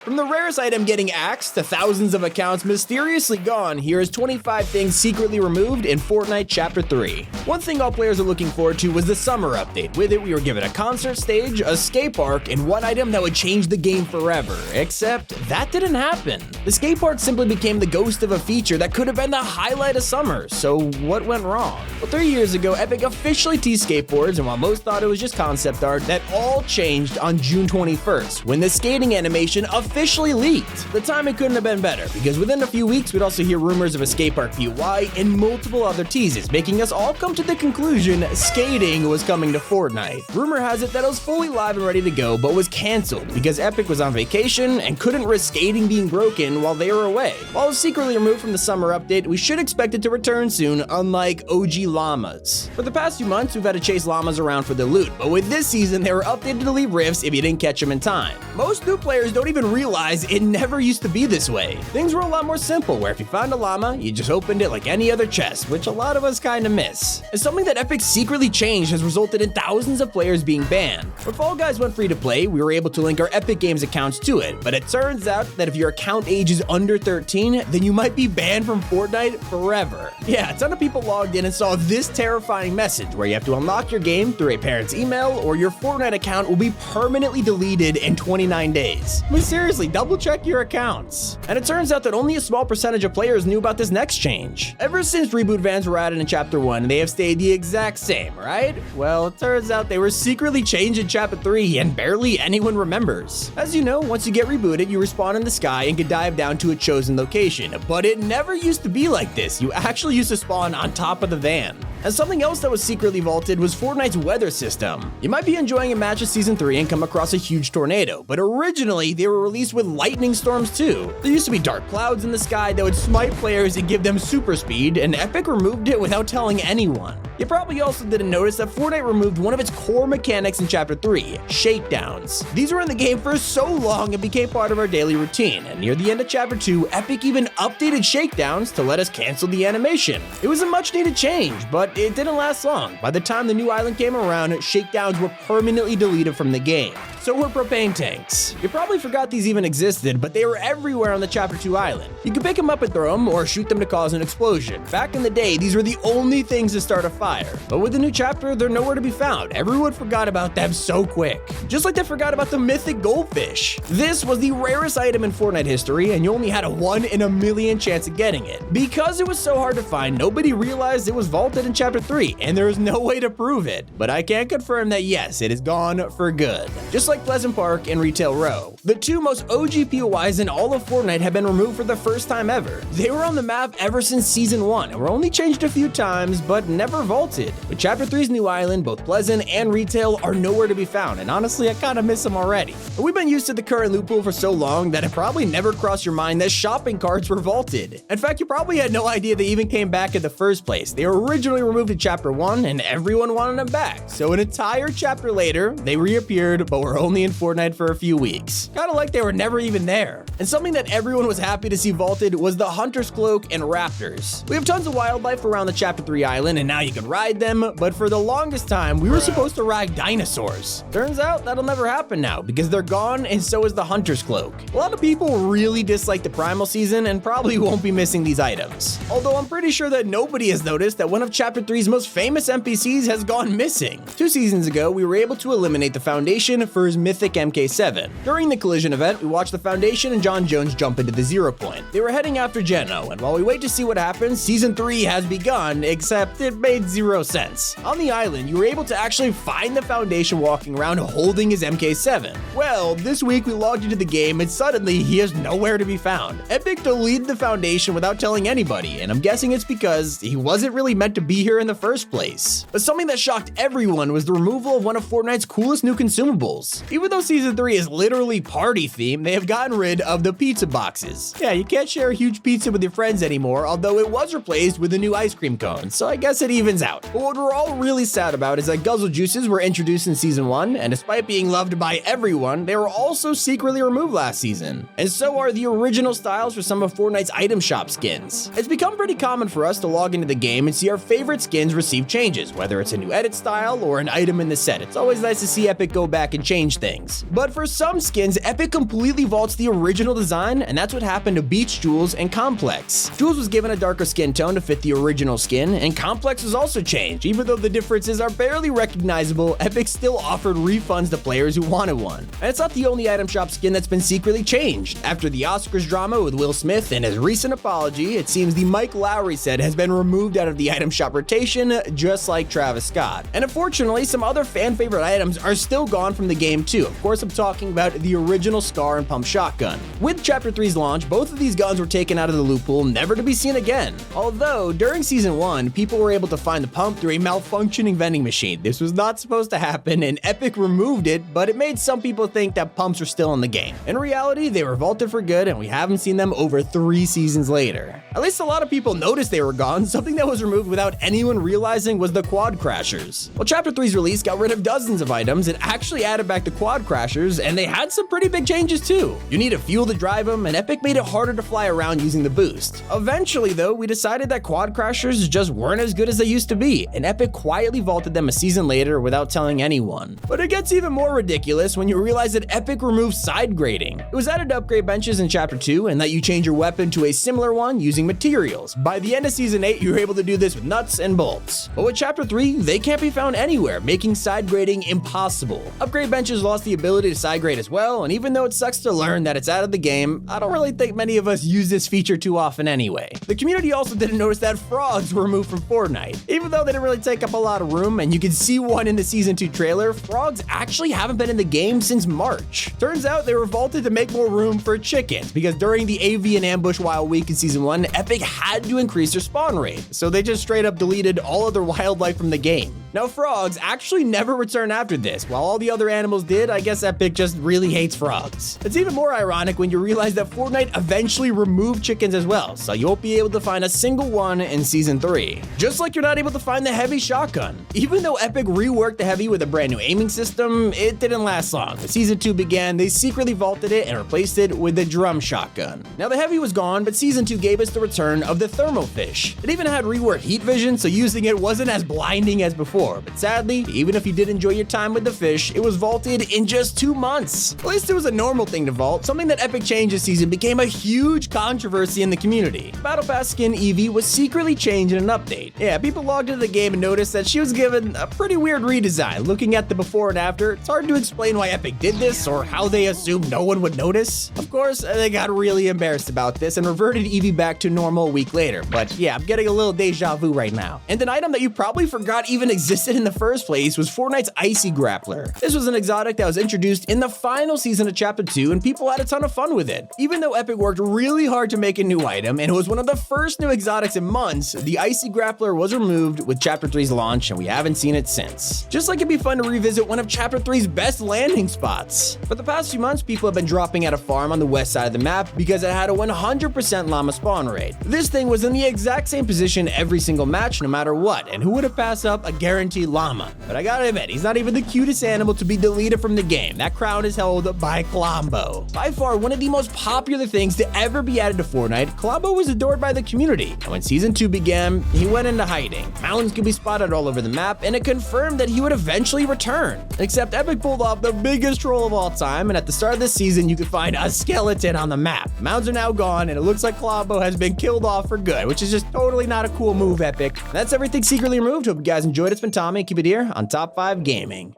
From the rarest item getting axed to thousands of accounts mysteriously gone, here is 25 things secretly removed in Fortnite Chapter 3. One thing all players are looking forward to was the summer update. With it, we were given a concert stage, a skate park, and one item that would change the game forever. Except, that didn't happen. The skate park simply became the ghost of a feature that could have been the highlight of summer, so what went wrong? Well, 3 years ago, Epic officially teased skateboards, and while most thought it was just concept art, that all changed on June 21st, when the skating animation officially leaked. The timing couldn't have been better, because within a few weeks we'd also hear rumors of a skatepark POI and multiple other teases, making us all come to the conclusion skating was coming to Fortnite. Rumor has it that it was fully live and ready to go, but was cancelled because Epic was on vacation and couldn't risk skating being broken while they were away. While it was secretly removed from the summer update, we should expect it to return soon, unlike OG llamas. For the past few months, we've had to chase llamas around for their loot, but with this season, they were updated to leave rifts if you didn't catch them in time. Most new players don't even realize it never used to be this way. Things were a lot more simple, where if you found a llama, you just opened it like any other chest, which a lot of us kinda miss. And something that Epic secretly changed has resulted in thousands of players being banned. When Fall Guys went free to play, we were able to link our Epic Games accounts to it, but it turns out that if your account age is under 13, then you might be banned from Fortnite forever. Yeah, a ton of people logged in and saw this terrifying message, where you have to unlock your game through a parent's email, or your Fortnite account will be permanently deleted in 29 days. I mean, seriously, double check your accounts. And it turns out that only a small percentage of players knew about this next change. Ever since reboot vans were added in Chapter 1, they have stayed the exact same, right? Well, it turns out they were secretly changed in Chapter 3 and barely anyone remembers. As you know, once you get rebooted, you respawn in the sky and can dive down to a chosen location, but it never used to be like this. You actually used to spawn on top of the van. And something else that was secretly vaulted was Fortnite's weather system. You might be enjoying a match of Season 3 and come across a huge tornado, but originally they were released with lightning storms too. There used to be dark clouds in the sky that would smite players and give them super speed, and Epic removed it without telling anyone. You probably also didn't notice that Fortnite removed one of its core mechanics in Chapter 3, shakedowns. These were in the game for so long it became part of our daily routine, and near the end of Chapter 2, Epic even updated shakedowns to let us cancel the animation. It was a much needed change, but it didn't last long. By the time the new island came around, shakedowns were permanently deleted from the game. So were propane tanks. You probably forgot these even existed, but they were everywhere on the Chapter 2 island. You could pick them up and throw them, or shoot them to cause an explosion. Back in the day, these were the only things to start a fire. But with the new chapter, they're nowhere to be found. Everyone forgot about them so quick. Just like they forgot about the mythic goldfish. This was the rarest item in Fortnite history, and you only had a 1 in a million chance of getting it. Because it was so hard to find, nobody realized it was vaulted in Chapter 3, and there is no way to prove it. But I can confirm that yes, it is gone for good. Just like Pleasant Park and Retail Row. The two most OG POIs in all of Fortnite have been removed for the first time ever. They were on the map ever since Season 1 and were only changed a few times, but never vaulted. With Chapter 3's new island, both Pleasant and Retail are nowhere to be found, and honestly, I kinda miss them already. But we've been used to the current loot pool for so long that it probably never crossed your mind that shopping carts were vaulted. In fact, you probably had no idea they even came back in the first place. They were originally removed in Chapter 1, and everyone wanted them back. So an entire chapter later, they reappeared, but were only in Fortnite for a few weeks. Kinda like they were never even there. And something that everyone was happy to see vaulted was the Hunter's Cloak and Raptors. We have tons of wildlife around the Chapter 3 island, and now you can ride them, but for the longest time, we were supposed to ride dinosaurs. Turns out that'll never happen now, because they're gone, and so is the Hunter's Cloak. A lot of people really dislike the Primal season, and probably won't be missing these items. Although I'm pretty sure that nobody has noticed that one of Chapter 3's most famous NPCs has gone missing. 2 seasons ago, we were able to eliminate the Foundation for his mythic MK7. During the collision event, we watched the Foundation and John Jones jump into the 0 point. They were heading after Geno, and while we wait to see what happens, Season 3 has begun, except it made 0 sense. On the island, you were able to actually find the Foundation walking around holding his MK7. Well, this week we logged into the game and suddenly he is nowhere to be found. Epic deleted the Foundation without telling anybody, and I'm guessing it's because he wasn't really meant to be here in the first place. But something that shocked everyone was the removal of one of Fortnite's coolest new consumables. Even though Season 3 is literally party themed, they have gotten rid of the pizza boxes. Yeah, you can't share a huge pizza with your friends anymore, although it was replaced with a new ice cream cone, so I guess it evens stands out. But what we're all really sad about is that guzzle juices were introduced in Season 1, and despite being loved by everyone, they were also secretly removed last season. And so are the original styles for some of Fortnite's Item Shop skins. It's become pretty common for us to log into the game and see our favorite skins receive changes, whether it's a new edit style or an item in the set. It's always nice to see Epic go back and change things. But for some skins, Epic completely vaults the original design, and that's what happened to Beach Jules and Complex. Jules was given a darker skin tone to fit the original skin, and Complex was also changed. Even though the differences are barely recognizable, Epic still offered refunds to players who wanted one. And it's not the only Item Shop skin that's been secretly changed. After the Oscars drama with Will Smith and his recent apology, it seems the Mike Lowry set has been removed out of the Item Shop rotation, just like Travis Scott. And unfortunately, some other fan favorite items are still gone from the game too. Of course, I'm talking about the original Scar and Pump Shotgun. With Chapter 3's launch, both of these guns were taken out of the loophole, never to be seen again. Although, during Season 1, people were able to find the pump through a malfunctioning vending machine. This was not supposed to happen, and Epic removed it, but it made some people think that pumps were still in the game. In reality, they were vaulted for good, and we haven't seen them over 3 seasons later. At least a lot of people noticed they were gone. Something that was removed without anyone realizing was the Quad Crashers. Well, Chapter 3's release got rid of dozens of items, it actually added back the Quad Crashers, and they had some pretty big changes too. You needed fuel to drive them, and Epic made it harder to fly around using the boost. Eventually though, we decided that Quad Crashers just weren't as good as they used to be, and Epic quietly vaulted them a season later without telling anyone. But it gets even more ridiculous when you realize that Epic removed side grading. It was added to upgrade benches in Chapter 2, and that you change your weapon to a similar one using materials. By the end of Season 8, you were able to do this with nuts and bolts. But with Chapter 3, they can't be found anywhere, making side grading impossible. Upgrade benches lost the ability to side grade as well, and even though it sucks to learn that it's out of the game, I don't really think many of us use this feature too often anyway. The community also didn't notice that frogs were removed from Fortnite. Even though they didn't really take up a lot of room, and you can see one in the Season 2 trailer, frogs actually haven't been in the game since March. Turns out they were vaulted to make more room for chickens, because during the AV and Ambush Wild Week in Season 1, Epic had to increase their spawn rate, so they just straight up deleted all other wildlife from the game. Now, frogs actually never return after this. While all the other animals did, I guess Epic just really hates frogs. It's even more ironic when you realize that Fortnite eventually removed chickens as well, so you won't be able to find a single one in Season 3. Just like you're not able to find the heavy shotgun. Even though Epic reworked the heavy with a brand new aiming system, it didn't last long. When Season 2 began, they secretly vaulted it and replaced it with the drum shotgun. Now, the heavy was gone, but Season 2 gave us the return of the thermofish. It even had reworked heat vision, so using it wasn't as blinding as before. But sadly, even if you did enjoy your time with the fish, it was vaulted in just 2 months. At least it was a normal thing to vault. Something that Epic changed this season became a huge controversy in the community. Battle Pass skin Eevee was secretly changed in an update. Yeah, people logged into the game and noticed that she was given a pretty weird redesign. Looking at the before and after, it's hard to explain why Epic did this or how they assumed no one would notice. Of course, they got really embarrassed about this and reverted Eevee back to normal a week later. But yeah, I'm getting a little deja vu right now. And an item that you probably forgot even existed in the first place was Fortnite's Icy Grappler. This was an exotic that was introduced in the final season of Chapter 2, and people had a ton of fun with it. Even though Epic worked really hard to make a new item, and it was one of the first new exotics in months, the Icy Grappler was removed with Chapter 3's launch, and we haven't seen it since. Just like it'd be fun to revisit one of Chapter 3's best landing spots. For the past few months, people have been dropping at a farm on the west side of the map because it had a 100% llama spawn rate. This thing was in the exact same position every single match, no matter what, and who would have passed up a guaranteed llama? But I gotta admit, he's not even the cutest animal to be deleted from the game. That crown is held by Colombo. By far, one of the most popular things to ever be added to Fortnite, Colombo was adored by the community, and when Season 2 began, he went into hiding. Mountains could be spotted all over the map, and it confirmed that he would eventually return. Except Epic pulled off the biggest troll of all time, and at the start of this season, you could find a skeleton on the map. Mounds are now gone, and it looks like Colombo has been killed off for good, which is just totally not a cool move, Epic. That's everything secretly removed. Hope you guys enjoyed. It's been Tommy. Keep it here on Top 5 Gaming.